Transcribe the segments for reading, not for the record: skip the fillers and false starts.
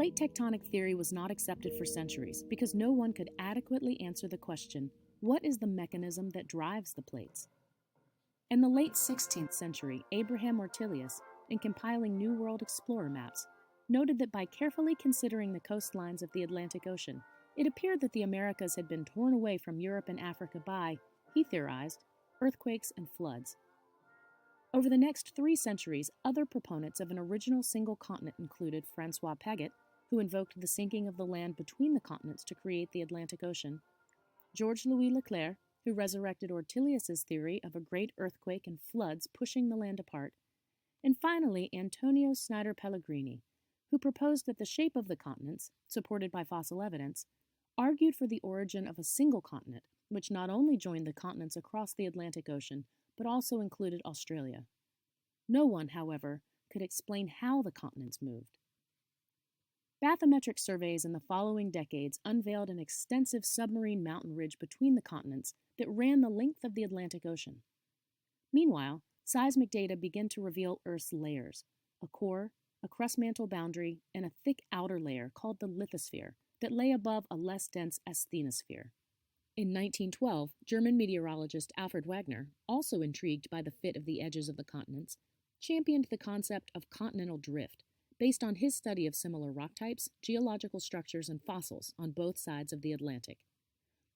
Plate tectonic theory was not accepted for centuries because no one could adequately answer the question, what is the mechanism that drives the plates? In the late 16th century, Abraham Ortelius, in compiling New World Explorer maps, noted that by carefully considering the coastlines of the Atlantic Ocean, it appeared that the Americas had been torn away from Europe and Africa by, he theorized, earthquakes and floods. Over the next 3 centuries, other proponents of an original single continent included François Pagès, who invoked the sinking of the land between the continents to create the Atlantic Ocean, Georges Louis Leclerc, who resurrected Ortelius's theory of a great earthquake and floods pushing the land apart, and finally Antonio Snider Pellegrini, who proposed that the shape of the continents, supported by fossil evidence, argued for the origin of a single continent, which not only joined the continents across the Atlantic Ocean, but also included Australia. No one, however, could explain how the continents moved. Bathymetric surveys in the following decades unveiled an extensive submarine mountain ridge between the continents that ran the length of the Atlantic Ocean. Meanwhile, seismic data began to reveal Earth's layers, a core, a crust mantle boundary, and a thick outer layer called the lithosphere that lay above a less dense asthenosphere. In 1912, German meteorologist Alfred Wegener, also intrigued by the fit of the edges of the continents, championed the concept of continental drift, based on his study of similar rock types, geological structures, and fossils on both sides of the Atlantic.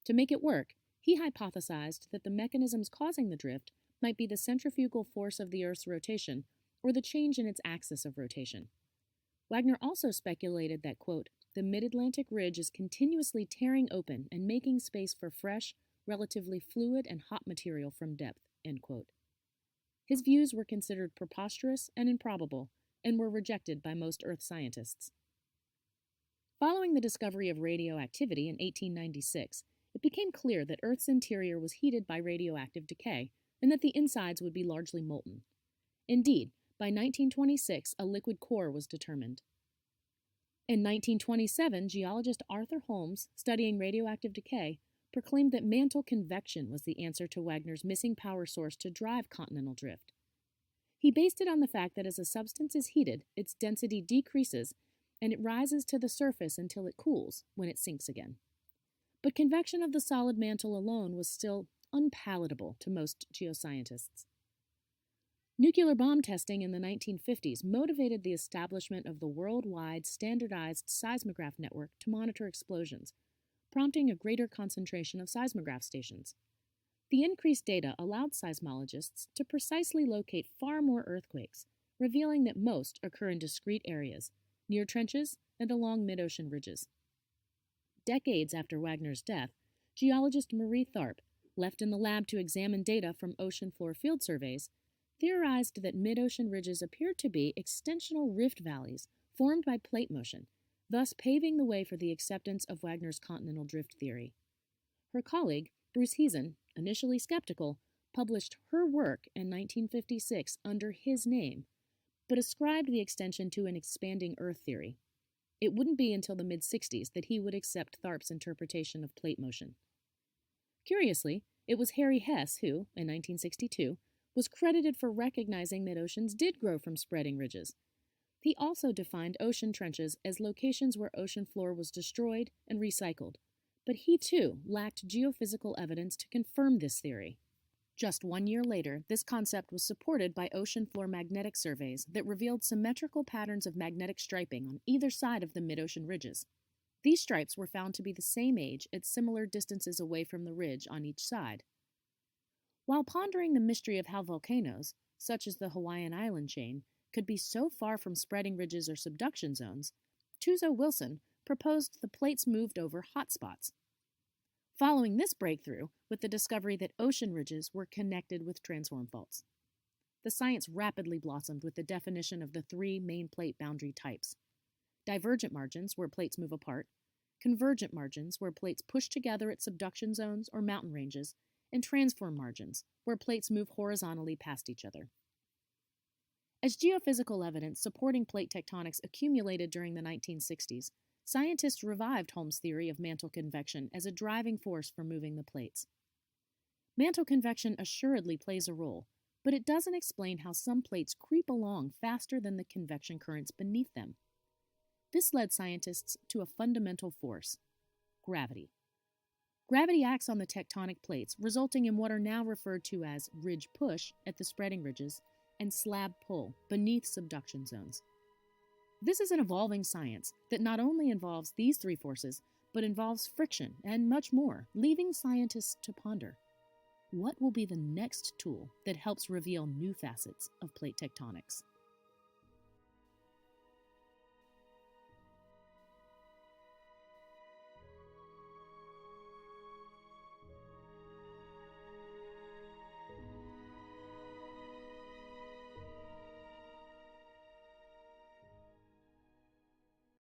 To make it work, he hypothesized that the mechanisms causing the drift might be the centrifugal force of the Earth's rotation or the change in its axis of rotation. Wegener also speculated that, quote, the mid-Atlantic ridge is continuously tearing open and making space for fresh, relatively fluid and hot material from depth, end quote. His views were considered preposterous and improbable, and were rejected by most Earth scientists. Following the discovery of radioactivity in 1896, it became clear that Earth's interior was heated by radioactive decay, and that the insides would be largely molten. Indeed, by 1926, a liquid core was determined. In 1927, geologist Arthur Holmes, studying radioactive decay, proclaimed that mantle convection was the answer to Wegener's missing power source to drive continental drift. He based it on the fact that as a substance is heated, its density decreases, and it rises to the surface until it cools, when it sinks again. But convection of the solid mantle alone was still unpalatable to most geoscientists. Nuclear bomb testing in the 1950s motivated the establishment of the worldwide standardized seismograph network to monitor explosions, prompting a greater concentration of seismograph stations. The increased data allowed seismologists to precisely locate far more earthquakes, revealing that most occur in discrete areas, near trenches and along mid-ocean ridges. Decades after Wegener's death, geologist Marie Tharp, left in the lab to examine data from ocean floor field surveys, theorized that mid-ocean ridges appeared to be extensional rift valleys formed by plate motion, thus paving the way for the acceptance of Wegener's continental drift theory. Her colleague, Bruce Heezen, initially skeptical, published her work in 1956 under his name, but ascribed the extension to an expanding Earth theory. It wouldn't be until the mid-60s that he would accept Tharp's interpretation of plate motion. Curiously, it was Harry Hess who, in 1962, was credited for recognizing that oceans did grow from spreading ridges. He also defined ocean trenches as locations where ocean floor was destroyed and recycled, but he too lacked geophysical evidence to confirm this theory. Just 1 year later, this concept was supported by ocean floor magnetic surveys that revealed symmetrical patterns of magnetic striping on either side of the mid-ocean ridges. These stripes were found to be the same age at similar distances away from the ridge on each side. While pondering the mystery of how volcanoes, such as the Hawaiian island chain, could be so far from spreading ridges or subduction zones, Tuzo Wilson proposed the plates moved over hotspots. Following this breakthrough, with the discovery that ocean ridges were connected with transform faults. The science rapidly blossomed with the definition of the 3 main plate boundary types: divergent margins, where plates move apart; convergent margins, where plates push together at subduction zones or mountain ranges; and transform margins, where plates move horizontally past each other. As geophysical evidence supporting plate tectonics accumulated during the 1960s, scientists revived Holmes' theory of mantle convection as a driving force for moving the plates. Mantle convection assuredly plays a role, but it doesn't explain how some plates creep along faster than the convection currents beneath them. This led scientists to a fundamental force: gravity. Gravity acts on the tectonic plates, resulting in what are now referred to as ridge push at the spreading ridges and slab pull beneath subduction zones. This is an evolving science that not only involves these three forces, but involves friction and much more, leaving scientists to ponder: what will be the next tool that helps reveal new facets of plate tectonics?